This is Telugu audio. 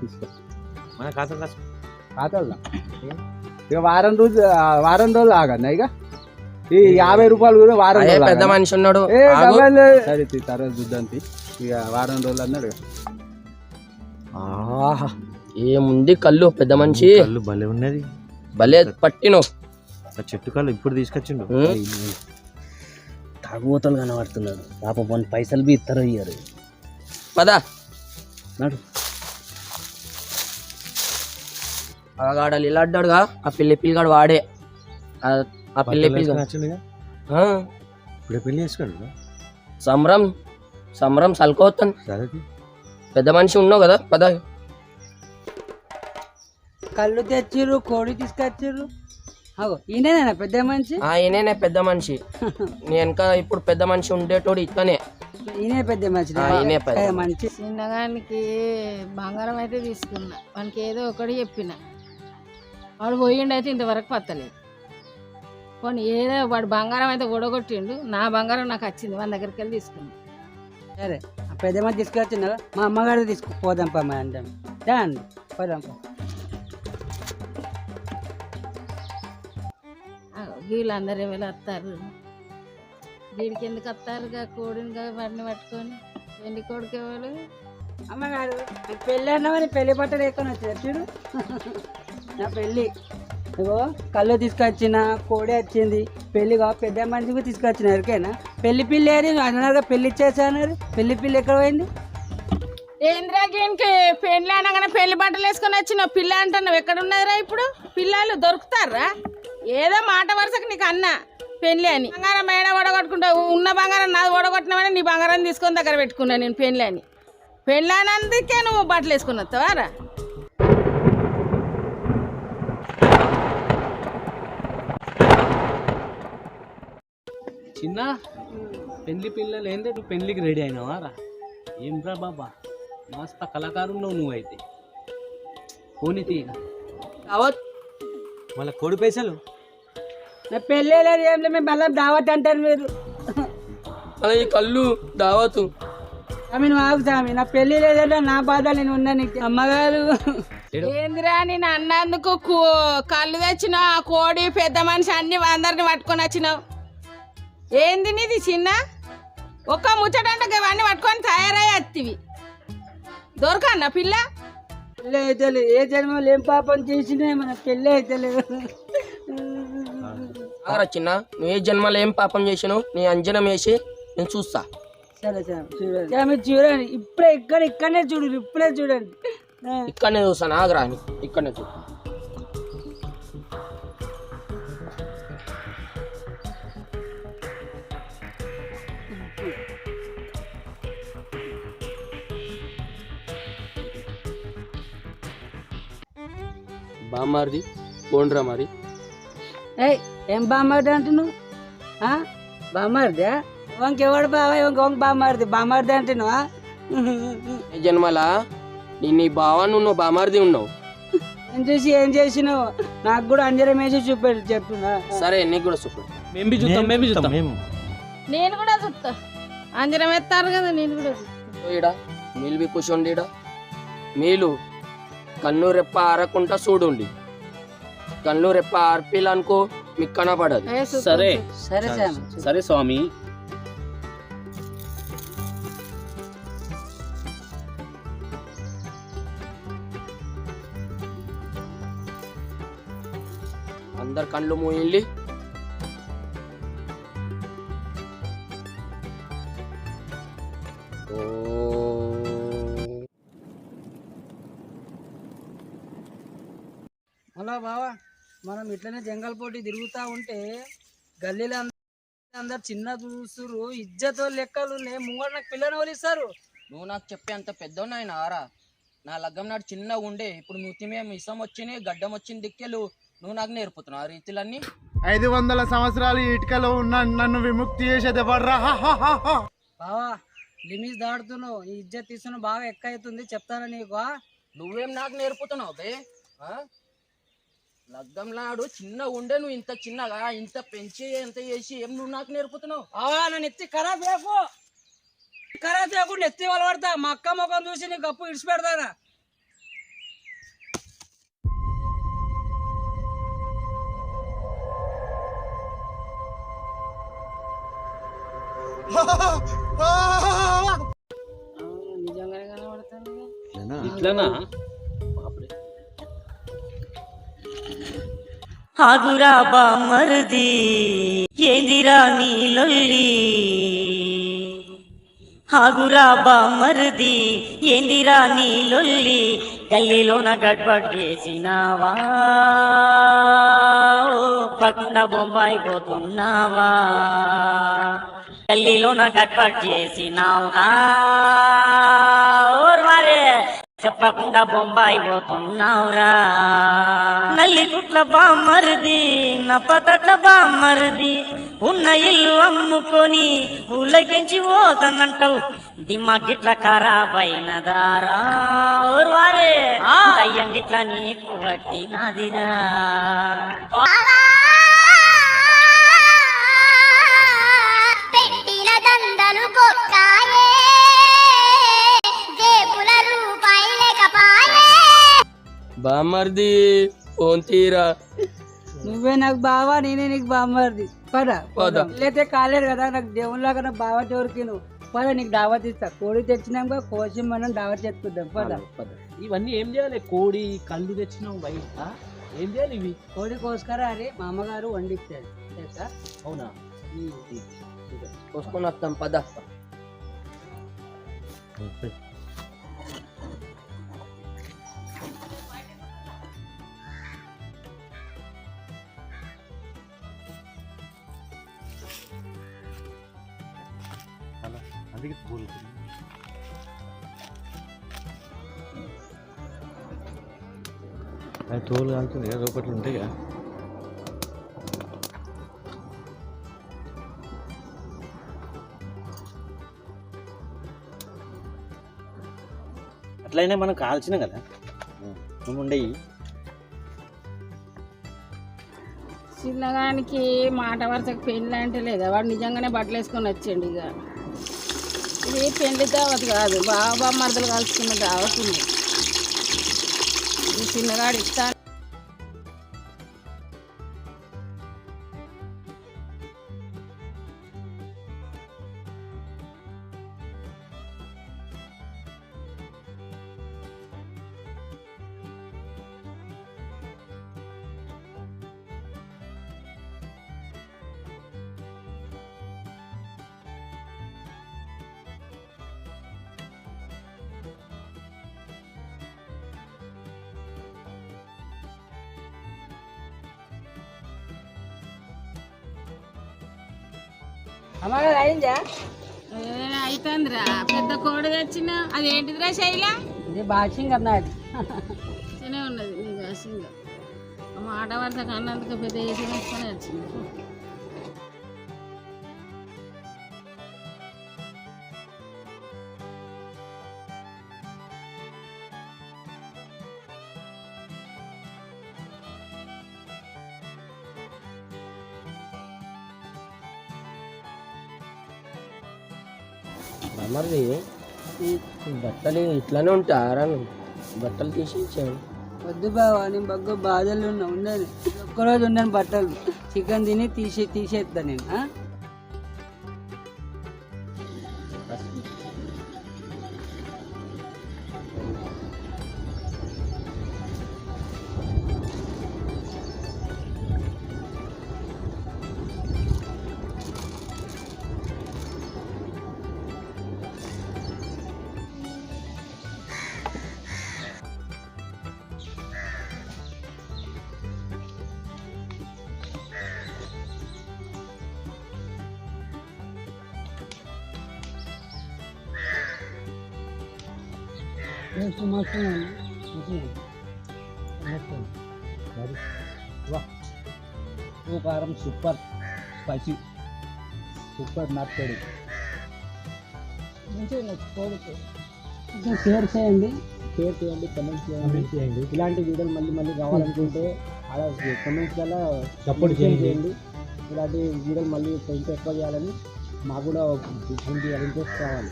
తీసుకో మన ఖాతా ఖాతాలో ఇక వారం రోజులు ఆగన్నా ఇక ఈ 50 రూపాయలు కూడా వారం రోజులు పెద్ద మనిషి ఉన్నాడు సరే తర్వాత చూద్దాం ఇక వారం రోజులు అన్నాడు ఏముంది కళ్ళు పెద్ద మనిషి కళ్ళు భలే ఉన్నది భలే పట్టిను చెట్టు కళ్ళు ఇప్పుడు తీసుకొచ్చిండు తాగుబోతలు కనబడుతున్నాడు పాపం పైసలు బి ఇస్తారు ఇయ్యారు పదా నాడు ఆగాడాలి ఇలా అడ్డాడుగా ఆ పిల్లిగాడు వాడే ఆ పిల్లి ఇప్పుడు పెళ్లి చేసుకోండి సంబరం సల్కోతాను పెద్ద మనిషి ఉన్నావు కదా పదా కళ్ళు తెచ్చిర్రు కోడి తీసుకొచ్చిర్రు ఈయన పెద్ద మనిషి ఈయనే పెద్ద మనిషి వెనక ఇప్పుడు పెద్ద మనిషి ఉండేటోడు ఇతనే ఈయనే పెద్ద మనిషి మంచి చిన్నగానికి బంగారం అయితే తీసుకున్నా వానికి ఏదో ఒకటి చెప్పిన వాడు పోయిండు అయితే ఇంతవరకు పత్తలేదు పోనీ ఏదో వాడు బంగారం అయితే ఓడగొట్టిండు నా బంగారం నాకు వచ్చింది వాళ్ళ దగ్గరికి వెళ్ళి తీసుకున్నా సరే పెద్ద మనిషి తీసుకొచ్చిందా మా అమ్మగారు తీసుకుపోదాంపా మా అంటే అండి పోదాంపా వీళ్ళందరూ ఎవరు వస్తారు వీడికి ఎందుకు వస్తారు కోడిని వాడిని పట్టుకొని వెండి కోడికి ఎవరు అమ్మగారు పెళ్ళి అన్నామని పెళ్లి బట్టలు వేసుకొని వచ్చారు చూడు నా పెళ్ళి ఇగో కళ్ళు తీసుకొచ్చిన కోడి వచ్చింది పెళ్ళిగా పెద్ద మనిషికి తీసుకొచ్చిన ఎవరికైనా పెళ్లి పిల్లి అని అన్నారుగా పెళ్లి ఇచ్చేసారు పెళ్లి పిల్లి ఎక్కడ పోయింది ఏంద్రాకి పెళ్ళి అనగానే పెళ్లి బట్టలు వేసుకొని వచ్చిన పిల్ల అంటున్నావు ఎక్కడ ఉన్నదిరా ఇప్పుడు పిల్లలు దొరుకుతారా ఏదో మాట వరుసకు నీకు అన్న పెళ్ళి అని బంగారం ఏడ ఓడగొట్టుకుంటావు ఉన్న బంగారం నాది ఓడగొట్టినామని నీ బంగారం తీసుకొని దగ్గర పెట్టుకున్నా నేను పెళ్ళి అని పెళ్ళి అన్నందుకే నువ్వు బట్టలు వేసుకుని వస్తావారా చిన్న పెళ్లి పిల్లలు ఏందే నువ్వు పెళ్లికి రెడీ అయినావా రా ఏం రా బాబా మస్తు కళాకారు నువ్వైతే పోనీ తీయ మళ్ళీ కోడి పైసలు నా పెళ్ళి లేదు ఏం లేదు మేము మళ్ళీ దావత్ అంటారు మీరు ఈ కళ్ళు దావతు స్వామి నువ్వు ఆగు స్వామి నా పెళ్లి లేదంటే నా బాధ నేను ఉన్నా నీకు అమ్మగారు ఏందిరా నేను అన్నందుకు కళ్ళు తెచ్చిన కోడి పెద్ద మనిషి అన్ని అందరిని పట్టుకొని వచ్చినావు ఏంది నీది చిన్న ఒక్క ముచ్చటంటే ఇవన్నీ పట్టుకొని తయారయ్యి వత్తివి దొరకన్నా పిల్ల పెళ్ళి అయితే లేదు ఏ జన్మలో ఏం పాపం చేసినా మన పెళ్ళి అయితే లేదు చిన్న నువ్వు ఏ జన్మలో ఏం పాపం చేసినావు నీ అంజనం వేసి నేను చూస్తా సరే సార్ చూడండి మీరు చూడండి ఇప్పుడే ఇక్కడనే చూడండి ఇప్పుడే చూడండి ఇక్కడనే చూస్తాను ఆగరా అని ఇక్కడనే చూ బామ్మారిది పోండ్రా మరి ఏం బామ్మారిది అంటున్నావు బామ్మారిదా ఇంకెవడు బావా ఇంకొక బామ్మారిది అంటున్నావా ఏ జన్మలా నీ బావ నువ్వు బామ్మారిది ఉన్నావు ఏం చేసినావు నాకు కూడా అంజరం వేసి చూపాడు చెప్తున్నా సరే నీకు కూడా చూపాడు మేము చూస్తాం నేను కూడా చూస్తా అంజనం ఎత్తారు కదా నేను కూడా ఈడ మీలు బి కూర్చోండి ఈడ మీలు కన్ను రెప్ప ఆరకుండా చూడండి కన్ను రెప్ప ఆర్పిలనుకో మీకు కనపడదు సరే సరే సరే స్వామి అందరు కళ్ళు మూయిల్లి హలో బావా మనం ఇట్లనే జంగల్ పోటీ తిరుగుతూ ఉంటే గల్లీలో అందరు చిన్న చూస్తురు ఇజ్జతో లెక్కలు ఉన్నాయి ముంగడు నాకు పిల్లని వలిస్తారు నువ్వు నాకు చెప్పే అంత పెద్దోన్నాయన ఆరా నా లగ్గం నాడు చిన్నగా ఉండే ఇప్పుడు మూతిమేం ఇసం వచ్చినాయి గడ్డం వచ్చిన దిక్కెలు నువ్వు నాకు నేర్పుతున్నావు ఆ రీతిలన్నీ 500 సంవత్సరాలు ఇటుకలో ఉన్న నన్ను విముక్తి చేసేది ఎవడ్రా బావా లిమిట్స్ దాడుతున్నావు నీ ఇజ్జత్ తీసుకుని బాగా ఎక్కువైతుంది చెప్తాను నీకు నువ్వేం నాకు నేర్పుతున్నావు బే లగ్గం నాడు చిన్నగా ఉండే నువ్వు ఇంత చిన్నగా ఇంత పెంచి ఎంత చేసి ఏం నువ్వు నాకు నేర్పుతున్నావు నన్ను ఎత్తి ఖరాబ్ చేయకుండా ఎత్తి వాళ్ళు పడతా మా అక్క ముఖం చూసి నీకు అప్పు ఇడిచి పెడతానా నిజంగానే కనబడతాను ఇట్లనా ఆగురా బామర్ది ఏందిరా నీ లొల్లి ఆగురా బామర్ది ఏందిరా నీ లొల్లి గల్లీలోన గడ్బడ్ చేసినావా పక్కన బొంబాయి పోతున్నావా గల్లీలోన గడ్బడ్ చేసినావా ఓర్వారే చెప్పకుండా బొంబాయి పోతున్నావురా నల్లిగుట్ల బామ్మరిది నప్పతట్ల బామ్మరిది ఉన్న ఇల్లు అమ్ముకొని ఊళ్ళకెంచి పోతానంటావు దిమాగిట్ల ఖరాబైనదారా ఓర్వారే అయ్యం గిట్ల నీకు పట్టినదిరా పెట్టిన దండలు కొట్టాయే జేబుల రూపాయి లేకపాయే బామ్మర్ది ఫోన్ తీరా. నువ్వే నాకు బావా నేనే నీకు బామ్మది పద పద. లేతే కాలేరు కదా నాకు దేవుళ్ళగా నా బావ ఎవరికి నువ్వు పద నీకు దావత్ ఇస్తా కోడి తెచ్చినాక కోసి మనం దావత్ చేసుకుందాం పద ఇవన్నీ ఏం చేయాలి కోడి కళ్ళు తెచ్చినావు బయట ఏం చేయాలి ఇవి కోడి కోసుకరా అని మా అమ్మగారు వండిస్తారు తెలుసా? అవునా కోసుకొని వస్తాం పద. అందుకే పూలు అది తోలు కాలుతుంది కదా లోపట్లు ఉంటాయి కదా అట్లయినా మనం కాల్చినాం కదా నువ్వు ఉండయి చిన్నగానికి మాట వరుసకు పెళ్ళి అంటే లేదా వాడు నిజంగానే బట్టలు వేసుకొని వచ్చండి ఇక ఇది పెళ్లి దావత్ కాదు బాబా మరదలు కలుసుకున్న దావత్ ఉంది ఈ చిన్నగాడు ఇస్తా అమ్మగారు అయిందా అవుతుందిరా పెద్ద కోడి తెచ్చిన అది ఏంటిదిరా శైల ఇది బాషింగ్ అన్నది చిన్న ఉన్నది నీ భాషంగా మాట వరుసకు అన్నందుకు పెద్ద వేసి వేసుకొని వచ్చింది బామ్మర్ది ఈ బట్టలు ఇట్లానే ఉంటారా? బట్టలు తీసి ఇచ్చాను. వద్దు బావా నేను బగ్గ బాధలు ఉన్నా ఉండను ఒక్కరోజు ఉండను బట్టలు చికెన్ తిని తీసేస్తా నేను కారం సూపర్ స్పైసీ సూపర్ నాటుకోడి షేర్ చేయండి కమెంట్ చేయండి ఇలాంటి వీడియోలు మళ్ళీ కావాలనుకుంటే అలా కమెంట్స్లలో సపోర్ట్ చేయండి ఇలాంటి వీడియోలు మళ్ళీ ఇంకా ఎక్కువ చేయాలని మాకు కూడా ఇంట్రెస్ట్ కావాలి.